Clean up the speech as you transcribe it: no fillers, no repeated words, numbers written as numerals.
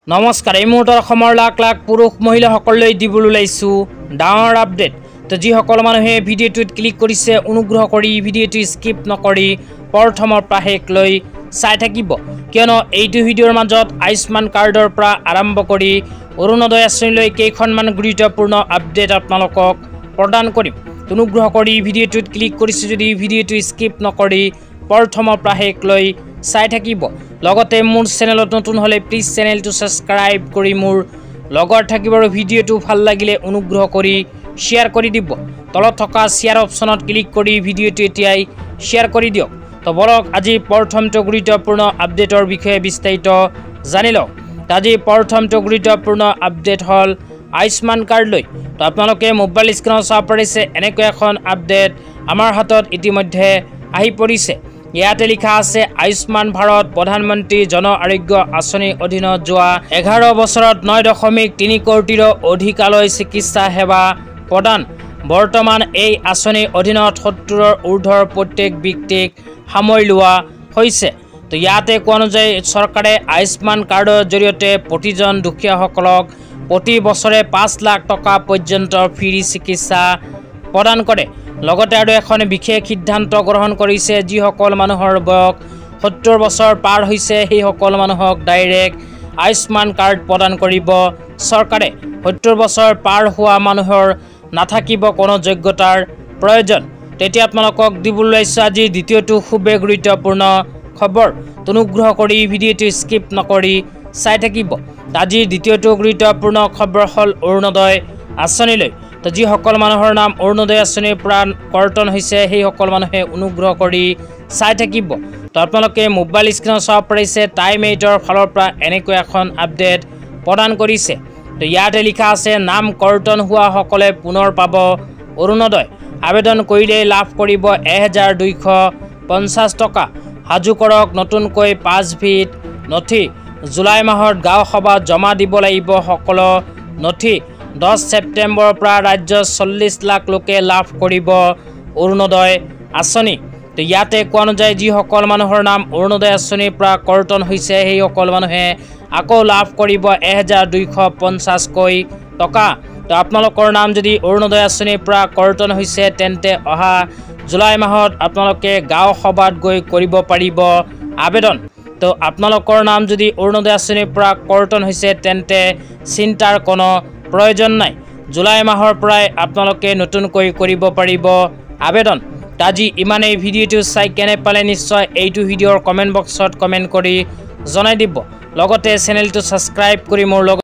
নমস্কাৰ এই মুহূৰ্তৰ অসমৰ লাখ লাখ পুৰুষ মহিলাসকললৈ দিবলৈ ওলাইছোঁ ডাঙৰ আপডেট। তো যিসকল মানুহে ভিডিঅ'টোত ক্লিক কৰিছে অনুগ্ৰহ কৰি ভিডিঅ'টো স্কিপ নকৰি প্ৰথমৰ পৰা শেষলৈ চাই থাকিব, কিয়নো এইটো ভিডিঅ'ৰ মাজত আয়ুষ্মান কাৰ্ডৰ পৰা আৰম্ভ কৰি অৰুণোদয় আঁচনিলৈ কেইখনমান গুৰুত্বপূৰ্ণ আপডেট আপোনালোকক প্ৰদান কৰিম। অনুগ্ৰহ কৰি ভিডিঅ'টোত ক্লিক কৰিছে যদি ভিডিঅ'টো স্কিপ নকৰি প্ৰথমৰ পৰা শেষলৈ চাই থাকিব। লগতে মোৰ চেনেলত নতুন হলে প্লিজ চেনেলটো সাবস্ক্ৰাইব কৰি মোৰ লগত থাকিব আৰু ভিডিঅ'টো ভাল লাগিলে অনুগ্ৰহ কৰি শ্বেয়াৰ কৰি দিব। তলত থকা শ্বেয়াৰ অপশ্যনত ক্লিক কৰি ভিডিঅ'টো এতিয়াই শ্বেয়াৰ কৰি দিয়ক। তো বলক আজি প্ৰথমটো গুৰুত্বপূৰ্ণ আপডেটৰ বিষয়ে বিস্তাৰিত জানি লওক। আজি প্ৰথমটো গুৰুত্বপূৰ্ণ আপডেট হ'ল আয়ুষ্মান কাৰ্ড লৈ। তো আপোনালোকে মোবাইল স্ক্ৰীনত চাব পাৰিছে এনেকৈ এখন আপডেট আমাৰ হাতত ইতিমধ্যে আহি পৰিছে। ইয়াতে লিখা আছে আয়ুষ্মান ভাৰত প্ৰধানমন্ত্ৰী জন আৰোগ্য আঁচনিৰ অধীনত যোৱা 11 বছৰত 9.3 কোটিৰো অধিকালৈ চিকিৎসা সেৱা প্ৰদান। বৰ্তমান এই আঁচনিৰ অধীনত 70ৰ ঊৰ্ধৰ প্ৰত্যেক ব্যক্তিক সামৰি লোৱা হৈছে। তো ইয়াতে কোৱা অনুযায়ী চৰকাৰে আয়ুষ্মান কাৰ্ডৰ জৰিয়তে প্ৰতিজন দুখীয়াসকলক প্ৰতি বছৰে 5 লাখ টকা পৰ্যন্ত ফ্ৰী চিকিৎসা প্ৰদান কৰে। লগতে আৰু এখন বিশেষ সিদ্ধান্ত গ্ৰহণ কৰিছে, যিসকল মানুহৰ বয়স 70 বছৰ পাৰ হৈছে সেইসকল মানুহক ডাইৰেক্ট আয়ুষ্মান কাৰ্ড প্ৰদান কৰিব চৰকাৰে। 70 বছৰ পাৰ হোৱা মানুহৰ নাথাকিব কোনো যোগ্যতাৰ প্ৰয়োজন। তেতিয়া আপোনালোকক দিবলৈ ওলাইছোঁ আজি দ্বিতীয়টো খুবেই গুৰুত্বপূৰ্ণ খবৰ। অনুগ্ৰহ কৰি ভিডিঅ'টো স্কিপ নকৰি চাই থাকিব। আজি দ্বিতীয়টো গুৰুত্বপূৰ্ণ খবৰ হ'ল অৰুণোদয় আঁচনিলৈ। তো যিসকল মানুহৰ নাম অৰুণোদয় আঁচনিৰ পৰা কৰ্তন হৈছে সেইসকল মানুহে অনুগ্ৰহ কৰি চাই থাকিব। তো আপোনালোকে মোবাইল স্ক্ৰীনত চাব পাৰিছে টাইম 8ৰ ফালৰ পৰা এনেকৈ এখন আপডেট প্ৰদান কৰিছে। তো ইয়াতে লিখা আছে নাম কৰ্তন হোৱাসকলে পুনৰ পাব অৰুণোদয়। আবেদন কৰিলে লাভ কৰিব 1250 টকা। সাজু কৰক নতুনকৈ 5 বিধ নথি। জুলাই মাহত গাঁও সভাত জমা দিব লাগিব সকলো নথি। 10 ছেপ্টেম্বৰৰ পৰা ৰাজ্যত 40 লাখ লোকে লাভ কৰিব অৰুণোদয় আঁচনি। তো ইয়াতে কোৱা অনুযায়ী যিসকল মানুহৰ নাম অৰুণোদয় আঁচনিৰ পৰা কৰ্তন হৈছে সেইসকল মানুহে আকৌ লাভ কৰিব 1250কৈ টকা। তো আপোনালোকৰ নাম যদি অৰুণোদয় আঁচনিৰ পৰা কৰ্তন হৈছে তেন্তে অহা জুলাই মাহত আপোনালোকে গাঁও সভাত গৈ কৰিব পাৰিব আবেদন। তো আপোনালোকৰ নাম যদি অৰুণোদয় আঁচনিৰ পৰা কৰ্তন হৈছে তেন্তে চিন্তাৰ কোনো প্ৰয়োজন নাই। জুলাই মাহৰ পৰাই আপোনালোকে নতুনকৈ কৰিব পাৰিব আবেদন। আজি ইমানেই। ভিডিঅ'টো চাই কেনে পালে নিশ্চয় এইটো ভিডিঅ'ৰ কমেণ্ট বক্সত কমেণ্ট কৰি জনাই দিব। লগতে চেনেলটো ছাবস্ক্ৰাইব কৰি মোৰ লগত